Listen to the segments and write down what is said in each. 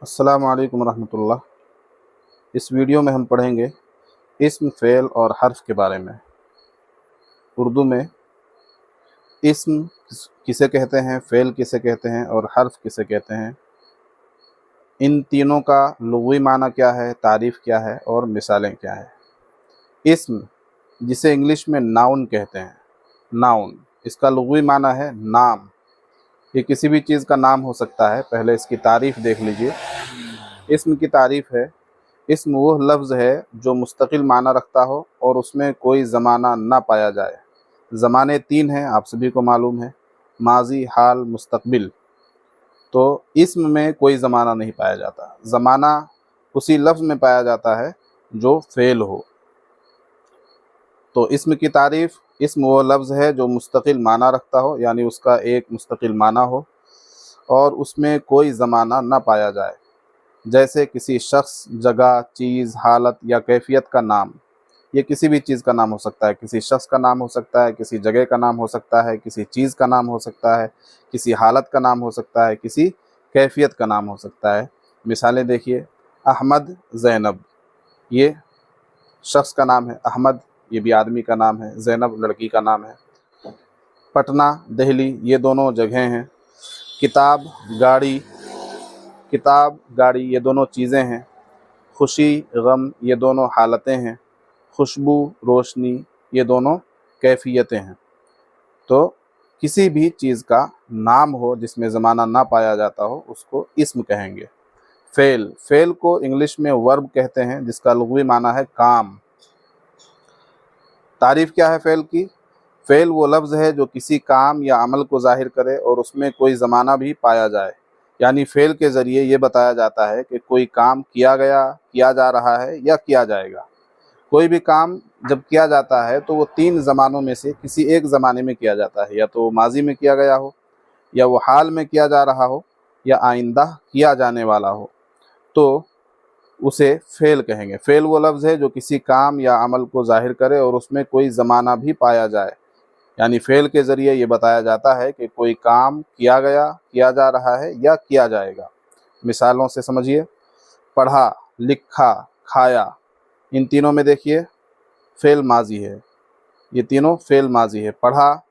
अस्सलामु अलैकुम रहमतुल्लाह। इस वीडियो में हम पढ़ेंगे इस्म, फ़ेल और हर्फ के बारे में। उर्दू में इस्म किसे कहते हैं, फ़ेल किसे कहते हैं और हर्फ किसे कहते हैं, इन तीनों का लुग़वी माना क्या है, तारीफ़ क्या है और मिसालें क्या है। इस्म, जिसे इंग्लिश में नाउन कहते हैं, नाउन, इसका लुग़वी माना है नाम। ये किसी भी चीज़ का नाम हो सकता है। पहले इसकी तारीफ़ देख लीजिए। इस्म की तारीफ़ है, इस्म वो लफ्ज़ है जो मुस्तकिल माना रखता हो और उसमें कोई ज़माना ना पाया जाए। ज़माने तीन हैं, आप सभी को मालूम है, माज़ी, हाल, मुस्तक़बिल। तो इस्म में कोई ज़माना नहीं पाया जाता। ज़माना उसी लफ्ज़ में पाया जाता है जो फ़ेल हो। तो इस्म की तारीफ़, इस्म वो लफ्ज़ है जो मुस्तकिल माना रखता हो, यानी उसका एक मुस्तकिल माना हो और उसमें कोई ज़माना ना पाया जाए। जैसे किसी शख्स, जगह, चीज़, हालत या कैफियत का नाम। ये किसी भी चीज़ का नाम हो सकता है। किसी शख्स का नाम हो सकता है, किसी जगह का नाम हो सकता है, किसी चीज़ का नाम हो सकता है, किसी हालत का नाम हो सकता है, किसी कैफियत का नाम हो सकता है। मिसालें देखिए, अहमद, ज़ैनब, ये शख्स का नाम है। अहमद ये भी आदमी का नाम है, ज़ैनब लड़की का नाम है। पटना, दिल्ली, ये दोनों जगहें हैं। किताब, गाड़ी, किताब, गाड़ी, ये दोनों चीज़ें हैं। खुशी, गम, ये दोनों हालतें हैं। खुशबू, रोशनी, ये दोनों कैफियतें हैं। तो किसी भी चीज़ का नाम हो जिसमें ज़माना ना पाया जाता हो, उसको इस्म कहेंगे। फ़ेल, फ़ेल को इंग्लिश में वर्ब कहते हैं, जिसका लुग़वी माना है काम। तारीफ़ क्या है फ़ेल की? फ़ेल वो लफ्ज़ है जो किसी काम या अमल को ज़ाहिर करे और उसमें कोई ज़माना भी पाया जाए। यानी फ़ेल के ज़रिए ये बताया जाता है कि कोई काम किया गया, किया जा रहा है या किया जाएगा। कोई भी काम जब किया जाता है तो वो तीन ज़मानों में से किसी एक ज़माने में किया जाता है। या तो वो माज़ी में किया गया हो, या वो हाल में किया जा रहा हो, या आइंदा किया जाने वाला हो, तो उसे फ़ेल कहेंगे। फ़ेल वो लफ्ज़ है जो किसी काम या अमल को ज़ाहिर करे और उसमें कोई ज़माना भी पाया जाए। यानी फ़ेल के ज़रिए ये बताया जाता है कि कोई काम किया गया, किया जा रहा है या किया जाएगा। मिसालों से समझिए, पढ़ा, लिखा, खाया, इन तीनों में देखिए फ़ेल माज़ी है। ये तीनों फ़ेल माज़ी है। पढ़ा,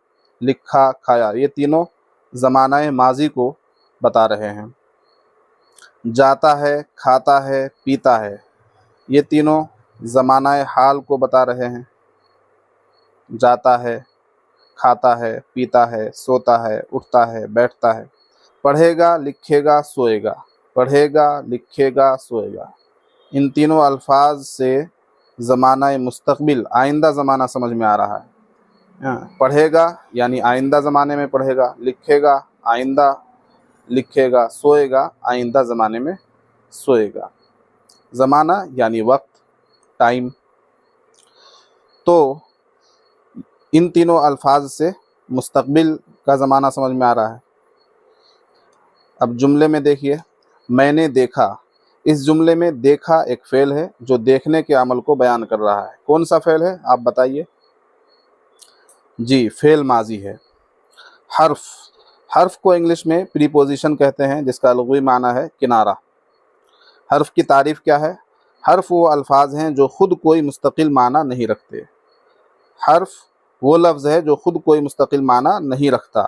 लिखा, खाया, ये तीनों ज़माना माज़ी को बता रहे हैं। जाता है, खाता है, पीता है, ये तीनों ज़माना हाल को बता रहे हैं। जाता है, खाता है, पीता है, सोता है, उठता है, बैठता है। पढ़ेगा, लिखेगा, सोएगा, पढ़ेगा, लिखेगा, सोएगा, इन तीनों अल्फाज से ज़माना मुस्तक़बिल, आइंदा ज़माना समझ में आ रहा है। पढ़ेगा यानी आइंदा ज़माने में पढ़ेगा, लिखेगा आइंदा लिखेगा, सोएगा आइंदा ज़माने में सोएगा। ज़माना यानी वक्त, टाइम। तो इन तीनों अल्फाज से मुस्तक़बिल का ज़माना समझ में आ रहा है। अब जुमले में देखिए, मैंने देखा। इस जुमले में देखा एक फ़ेल है जो देखने के अमल को बयान कर रहा है। कौन सा फ़ेल है आप बताइए? जी, फ़ेल माज़ी है। हर्फ, हर्फ को इंग्लिश में प्रीपोजिशन कहते हैं, जिसका लुग़वी माना है किनारा। हर्फ की तारीफ़ क्या है? हर्फ वो अल्फाज हैं जो ख़ुद कोई मुस्तकिल माना नहीं रखते। हर्फ वो लफ्ज़ है जो ख़ुद कोई मुस्तकिल माना नहीं रखता,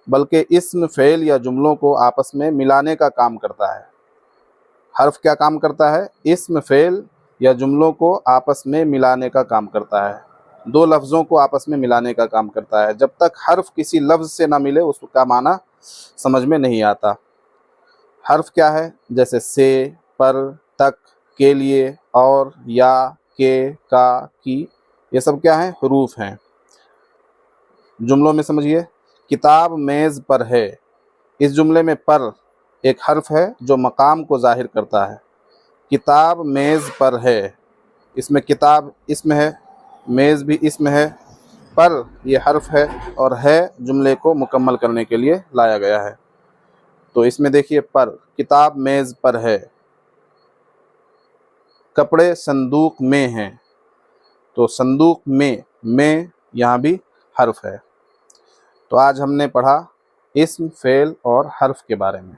बल्कि इस्म, फ़ेल या जुमलों को आपस में मिलाने का काम करता है। हर्फ क्या काम करता है? इस्म, फ़ेल या जुमलों को आपस में मिलाने का काम करता है। दो लफ्ज़ों को आपस में मिलाने का काम करता है। जब तक हर्फ किसी लफ्ज़ से ना मिले उसका माना समझ में नहीं आता। हर्फ क्या है? जैसे से, पर, तक, के लिए, और, या, के, का, की, ये सब क्या हैं? हरूफ हैं। जुमलों में समझिए, किताब मेज़ पर है। इस जुमले में पर एक हर्फ है जो मकाम को ज़ाहिर करता है। किताब मेज़ पर है, इसमें किताब इसम है, मेज़ भी इसम है, पर ये हर्फ है और है जुमले को मुकम्मल करने के लिए लाया गया है। तो इसमें देखिए, पर, किताब मेज़ पर है, कपड़े संदूक में हैं, तो संदूक में यहाँ भी हर्फ है। तो आज हमने पढ़ा इस्म, फ़ेल और हर्फ के बारे में।